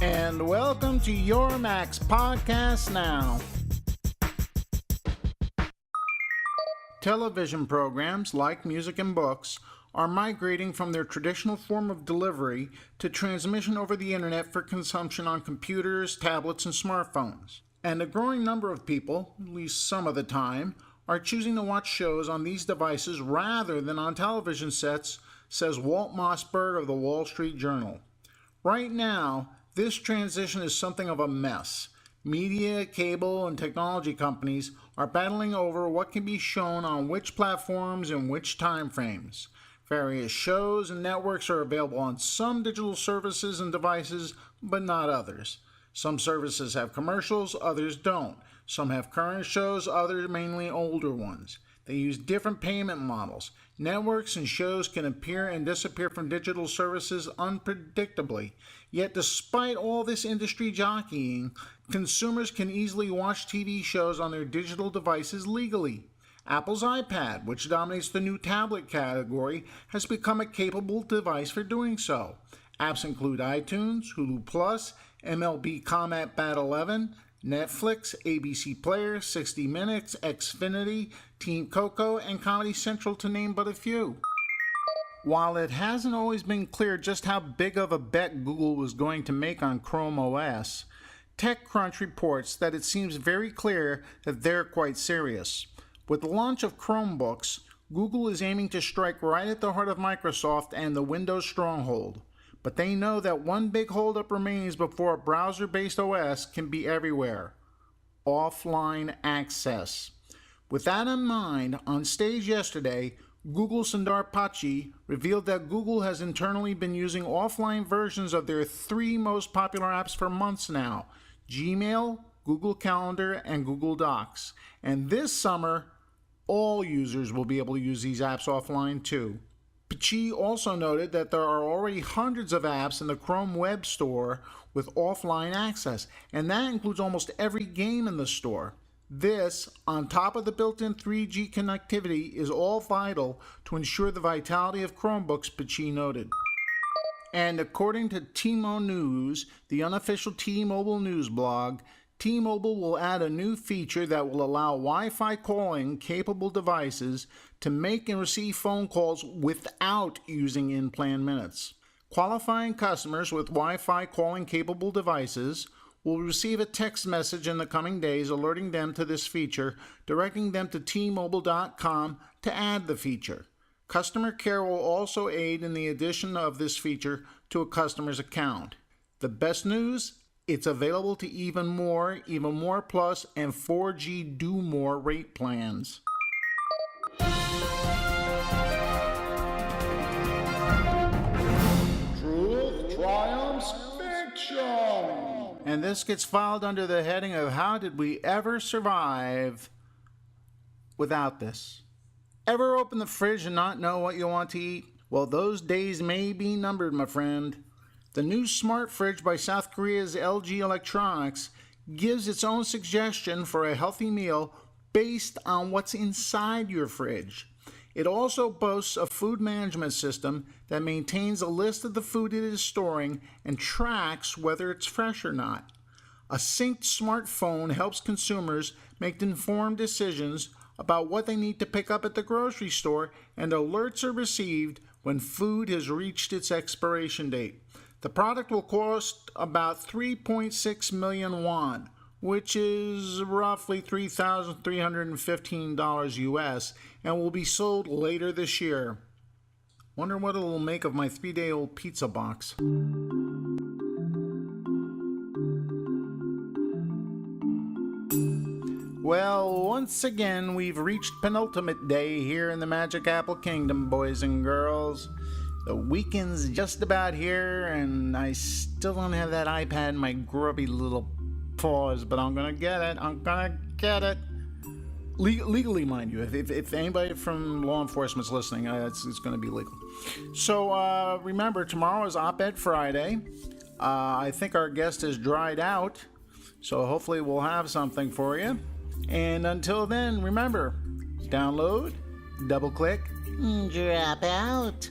And welcome to Your Max Podcast Now. Television programs, like music and books, are migrating from their traditional form of delivery to transmission over the internet for consumption on computers, tablets, and smartphones. And a growing number of people, at least some of the time, are choosing to watch shows on these devices rather than on television sets, says Walt Mossberg of the Wall Street Journal. Right now, this transition is something of a mess. Media, cable, and technology companies are battling over what can be shown on which platforms and which time frames. Various shows and networks are available on some digital services and devices, but not others. Some services have commercials, others don't. Some have current shows, others mainly older ones. They use different payment models. Networks and shows can appear and disappear from digital services unpredictably. Yet despite all this industry jockeying, consumers can easily watch TV shows on their digital devices legally. Apple's iPad, which dominates the new tablet category, has become a capable device for doing so. Apps include iTunes, Hulu Plus, MLB Combat Bat 11, Netflix, ABC Player, 60 Minutes, Xfinity, Team Coco, and Comedy Central, to name but a few. While it hasn't always been clear just how big of a bet Google was going to make on Chrome OS, TechCrunch reports that it seems very clear that they're quite serious. With the launch of Chromebooks, Google is aiming to strike right at the heart of Microsoft and the Windows stronghold. But they know that one big holdup remains before a browser-based OS can be everywhere: offline access. With that in mind, on stage yesterday, Google Sundar Pichai revealed that Google has internally been using offline versions of their three most popular apps for months now: Gmail, Google Calendar, and Google Docs. And this summer, all users will be able to use these apps offline too. Petrie also noted that there are already hundreds of apps in the Chrome Web Store with offline access, and that includes almost every game in the store. This, on top of the built-in 3G connectivity, is all vital to ensure the vitality of Chromebooks, Petrie noted. And according to T-Mo News, the unofficial T-Mobile news blog, T-Mobile will add a new feature that will allow Wi-Fi calling capable devices to make and receive phone calls without using in-plan minutes. Qualifying customers with Wi-Fi calling capable devices will receive a text message in the coming days alerting them to this feature, directing them to tmobile.com to add the feature. Customer care will also aid in the addition of this feature to a customer's account. The best news? It's available to even more Plus, and 4G Do More rate plans. Truth triumphs fiction. And this gets filed under the heading of How Did We Ever Survive Without This? Ever open the fridge and not know what you want to eat? Well, those days may be numbered, my friend. The new smart fridge by South Korea's LG Electronics gives its own suggestion for a healthy meal based on what's inside your fridge. It also boasts a food management system that maintains a list of the food it is storing and tracks whether it's fresh or not. A synced smartphone helps consumers make informed decisions about what they need to pick up at the grocery store, and alerts are received when food has reached its expiration date. The product will cost about 3.6 million won, which is roughly $3,315 US, and will be sold later this year. Wonder what it'll make of my 3-day-old pizza box. Well, once again, we've reached penultimate day here in the Magic Apple Kingdom, boys and girls. The weekend's just about here, and I still don't have that iPad in my grubby little paws, but I'm gonna get it. Legally, mind you. If anybody from law enforcement's listening, it's gonna be legal. So remember, tomorrow is Op-Ed Friday. I think our guest has dried out, so hopefully we'll have something for you. And until then, remember, download, double-click, drop out.